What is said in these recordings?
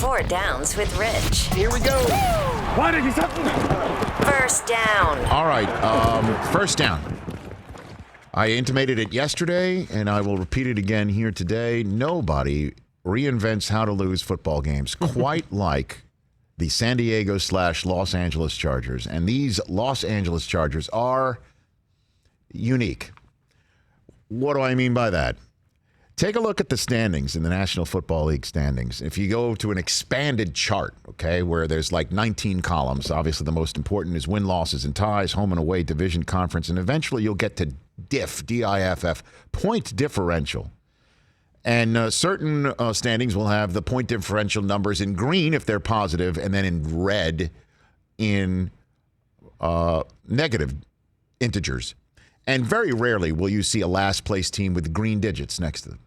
Four Downs with Rich. Here we go. What is something? First down. All right, first down. I intimated it yesterday, and I will repeat it again here today. Nobody reinvents how to lose football games quite like the San Diego/Los Angeles Chargers. And these Los Angeles Chargers are unique. What do I mean by that? Take a look at the standings in the National Football League standings. If you go to an expanded chart, okay, where there's like 19 columns, obviously the most important is win, losses, and ties, home and away, division, conference, and eventually you'll get to DIF, D-I-F-F, point differential. And certain standings will have the point differential numbers in green if they're positive, and then in red in negative integers. And very rarely will you see a last place team with green digits next to them.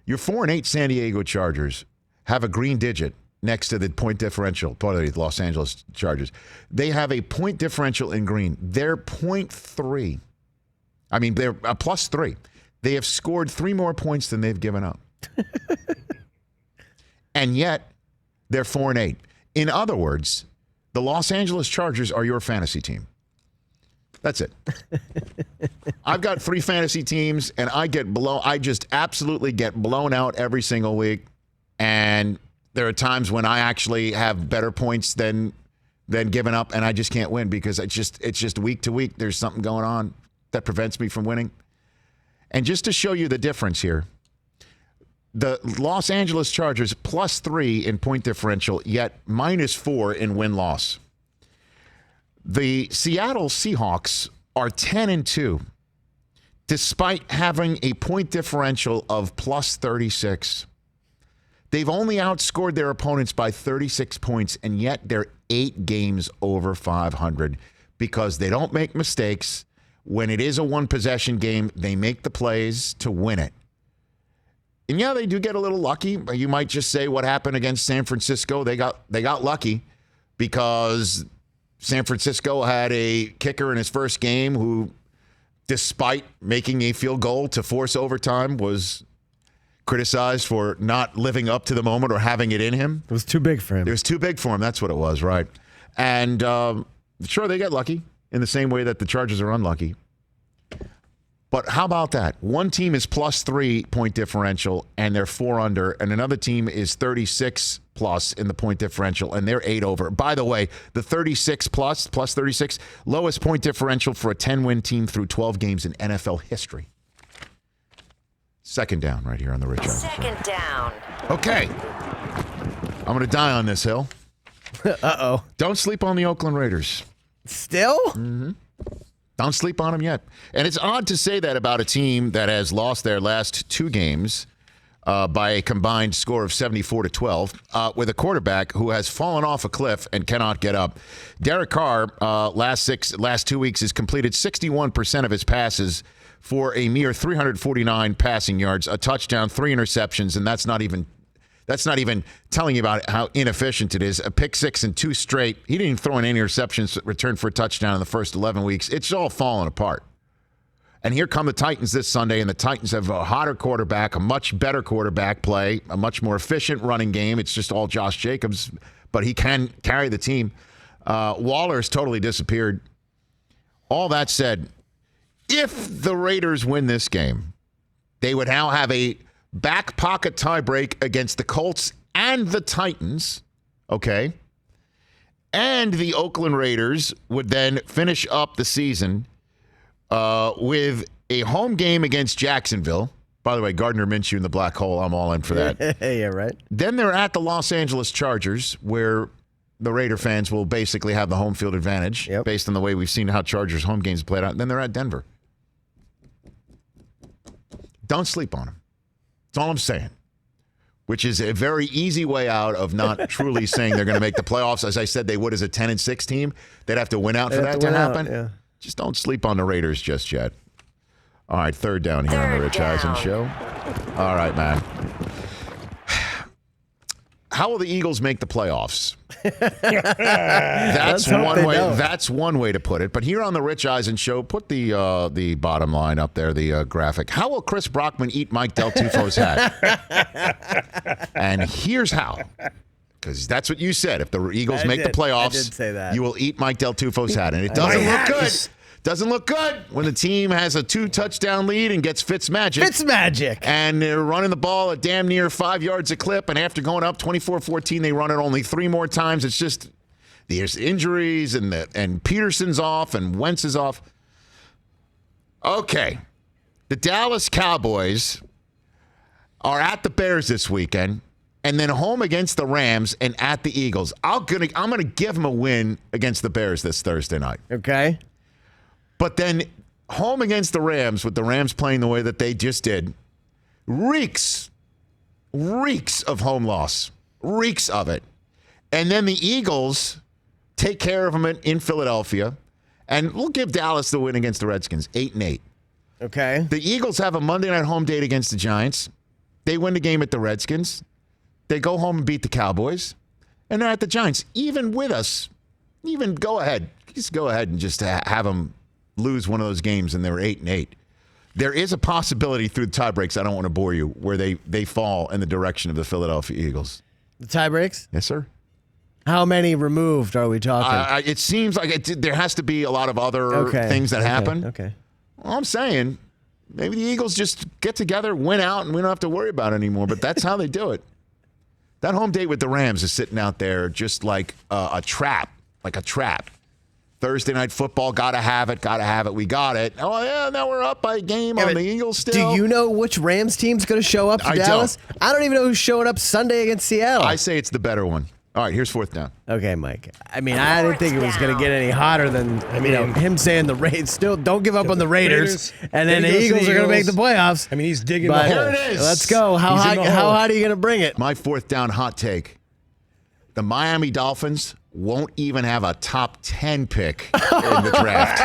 Your 4-8 San Diego Chargers have a green digit next to the point differential, part of the Los Angeles Chargers. They have a point differential in green. They're .3. I mean, they're a +3. They have scored 3 more points than they've given up. And yet, they're 4-8. In other words, the Los Angeles Chargers are your fantasy team. That's it. I've got 3 fantasy teams, and I just absolutely get blown out every single week. And there are times when I actually have better points than given up, and I just can't win because it's just week to week. There's something going on that prevents me from winning. And just to show you the difference here, the Los Angeles Chargers +3 in point differential, yet -4 in win-loss. The Seattle Seahawks are 10-2, despite having a point differential of +36. They've only outscored their opponents by 36 points, and yet they're 8 games over 500 because they don't make mistakes. When it is a one-possession game, they make the plays to win it. And yeah, they do get a little lucky. You might just say what happened against San Francisco. They got lucky because San Francisco had a kicker in his first game who, despite making a field goal to force overtime, was criticized for not living up to the moment or having it in him. It was too big for him. It was too big for him. That's what it was, right? And sure, they get lucky in the same way that the Chargers are unlucky. But how about that? One team is +3 point differential, and they're 4 under, and another team is 36 plus in the point differential, and they're 8 over. By the way, the 36 plus +36, lowest point differential for a 10-win team through 12 games in NFL history. Second down right here on the Rich Eisen Show. Second down. Okay. I'm going to die on this hill. Uh-oh. Don't sleep on the Oakland Raiders. Still? Mm-hmm. Don't sleep on them yet. And it's odd to say that about a team that has lost their last 2 games by a combined score of 74-12 with a quarterback who has fallen off a cliff and cannot get up. Derek Carr, last 2 weeks, has completed 61% of his passes for a mere 349 passing yards, a touchdown, 3 interceptions, and that's not even telling you about how inefficient it is. A pick 6 and 2 straight. He didn't even throw in any interceptions, returned for a touchdown in the first 11 weeks. It's all falling apart. And here come the Titans this Sunday, and the Titans have a hotter quarterback, a much better quarterback play, a much more efficient running game. It's just all Josh Jacobs, but he can carry the team. Waller's totally disappeared. All that said, if the Raiders win this game, they would now have a back pocket tiebreak against the Colts and the Titans, okay? And the Oakland Raiders would then finish up the season with a home game against Jacksonville. By the way, Gardner Minshew in the black hole, I'm all in for that. Yeah, right. Then they're at the Los Angeles Chargers, where the Raider fans will basically have the home field advantage based on the way we've seen how Chargers home games played out. And then they're at Denver. Don't sleep on them. That's all I'm saying, which is a very easy way out of not truly saying they're going to make the playoffs. As I said, they would as a 10-6 team. They'd have to win out for that to happen. Yeah. Just don't sleep on the Raiders just yet. All right, third down here on the Rich Eisen Show. All right, man. How will the Eagles make the playoffs? That's one way. That's one way to put it. But here on the Rich Eisen Show, put the bottom line up there, the graphic. How will Chris Brockman eat Mike Del Tufo's hat? And here's how. Because that's what you said. If the Eagles I make the did. playoffs, I did say that. you will eat Mike Del Tufo's hat. And it doesn't look good. Doesn't look good when the team has a 2-touchdown lead and gets Fitzmagic. Fitzmagic. And they're running the ball at damn near 5 yards a clip. And after going up 24-14, they run it only 3 more times. It's just there's injuries and Peterson's off and Wentz is off. Okay. The Dallas Cowboys are at the Bears this weekend and then home against the Rams and at the Eagles. I'm gonna give them a win against the Bears this Thursday night. Okay. But then home against the Rams, with the Rams playing the way that they just did, reeks of home loss. Reeks of it. And then the Eagles take care of them in Philadelphia. And we'll give Dallas the win against the Redskins, 8-8. Okay. The Eagles have a Monday night home date against the Giants. They win the game at the Redskins. They go home and beat the Cowboys. And they're at the Giants. Even with us, even go ahead. Just go ahead and just have them lose one of those games and they're 8-8. There is a possibility through the tie breaks, I don't want to bore you, where they fall in the direction of the Philadelphia Eagles. The tie breaks? Yes, sir. How many removed are we talking? It seems like there has to be a lot of other things that happen. Okay. Well, I'm saying maybe the Eagles just get together, win out, and we don't have to worry about it anymore. But that's how they do it. That home date with the Rams is sitting out there just like a trap, Thursday night football, gotta have it. We got it. Oh, yeah, now we're up by a game on the Eagles still. Do you know which Rams team's going to show up to Dallas? I don't even know who's showing up Sunday against Seattle. I say it's the better one. All right, here's 4th down. Okay, Mike. I mean, I didn't think it was going to get any hotter than him saying the Raiders. Still, don't give up on the Raiders. And then the Eagles are going to make the playoffs. I mean, he's digging the hole. Here it is. Let's go. How hot are you going to bring it? My 4th down hot take. The Miami Dolphins won't even have a top 10 pick in the draft.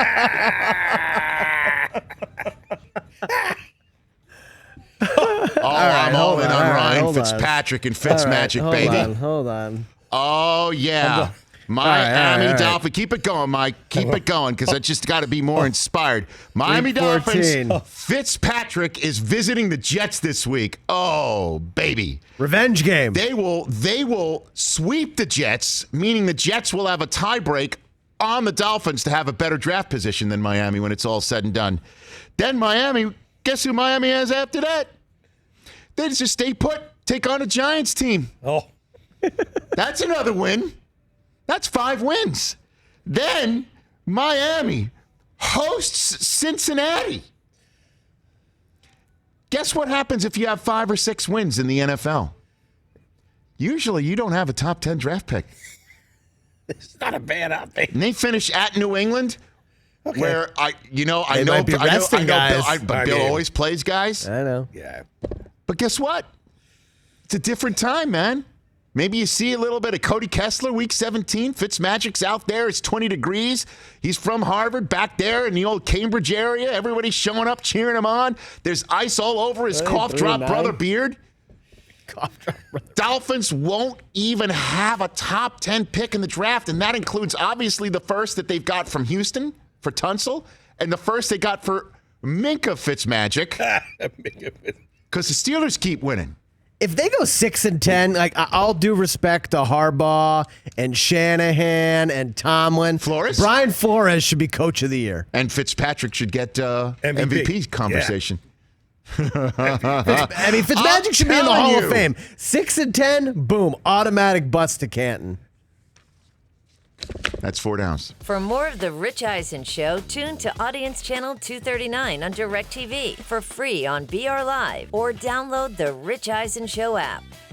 I'm all in on Ryan Fitzpatrick and Fitzmagic, baby. Hold on. Oh, yeah. Miami Dolphins. Keep it going, Mike. Keep it going, because I just got to be more inspired. Miami Dolphins. Fitzpatrick is visiting the Jets this week. Oh, baby. Revenge game. They will sweep the Jets, meaning the Jets will have a tiebreak on the Dolphins to have a better draft position than Miami when it's all said and done. Then Miami, guess who Miami has after that? They just stay put, take on a Giants team. Oh. That's another win. That's 5 wins. Then Miami hosts Cincinnati. Guess what happens if you have 5 or 6 wins in the NFL? Usually you don't have a top 10 draft pick. It's not a bad outing. And they finish at New England, where I know Bill always plays guys. I know. Yeah. But guess what? It's a different time, man. Maybe you see a little bit of Cody Kessler, week 17. Fitzmagic's out there. It's 20 degrees. He's from Harvard, back there in the old Cambridge area. Everybody's showing up, cheering him on. There's ice all over his cough drop brother beard. Dolphins won't even have a top 10 pick in the draft, and that includes obviously the first that they've got from Houston for Tunsil and the first they got for Minka Fitzmagic because the Steelers keep winning. If they go 6-10, like I'll do respect to Harbaugh and Shanahan and Tomlin. Flores? Brian Flores should be coach of the year. And Fitzpatrick should get MVP conversation. Fitzmagic should be in the Hall of Fame. 6-10, boom, automatic bust to Canton. That's 4 downs. For more of The Rich Eisen Show, tune to Audience Channel 239 on DirecTV for free on BR Live or download the Rich Eisen Show app.